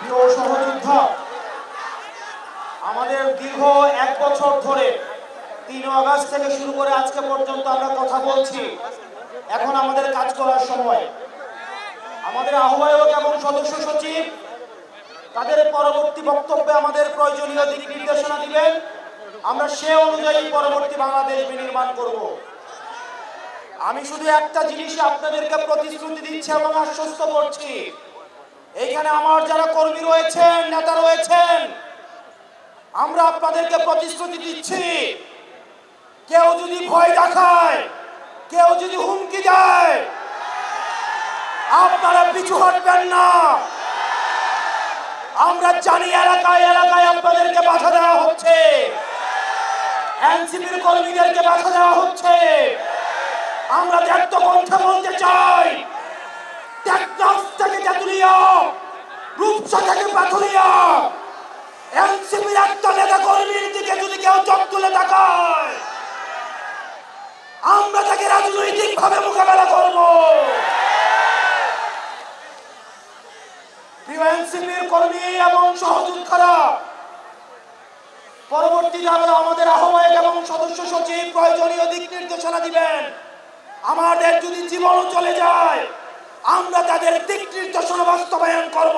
প্রিয় সহযোদ্ধা, আমাদের দীর্ঘ 1 বছর ধরে 3 আগস্ট থেকে শুরু করে আজকে পর্যন্ত আমরা কথা বলছি। এখন আমাদের কাজ করার সময়। আমাদের আহ্বায়ক এবং সদস্য সচিব তাদের পরবর্তী বক্তব্যে আমাদের প্রয়োজনীয় দিক নির্দেশনা দিবেন। আমরা সে অনুযায়ী পরবর্তী বাংলাদেশ বিনির্মাণ করব। আমি শুধু একটা জিনিসই আপনাদেরকে প্রতিশ্রুতি দিচ্ছি এবং আশ্বস্ত করছি, এইখানে আমার যারা কর্মী রয়েছেন, নেতা রয়েছেন, আমরা আপনাদেরকে প্রতিশ্রুতি দিচ্ছি, কেউ যদি ভয় দেখায়, কেউ যদি হুমকি দেয়, আপনারা পিছু হটবেন না। আমরা জানি এলাকায় এলাকায় আপনাদেরকে বাধা দেওয়া হচ্ছে, এনসিপির কর্মীদেরকে বাধা দেওয়া হচ্ছে। আমরা ত্যাক্ত কণ্ঠে বলতে চাই, টেকনাফ থেকে তেঁতুলিয়া, রূপসা থেকে পাথুরিয়া, এনসিপির একটা নেতা কর্মীর দিকে যদি কেউ চোখ তুলে তাকায়, আমরা তাকে রাজনৈতিকভাবে মোকাবেলা করব। প্রিয় এনসিপির কর্মী এবং সহযোদ্ধারা, পরবর্তীতে আমাদের আহ্বায়ক এবং সদস্য সচিব প্রয়োজনীয় দিক নির্দেশনা দিবেন। আমাদের যদি জীবনও চলে যায়, আমরা তাদের দিক নির্দেশনা বাস্তবায়ন করব।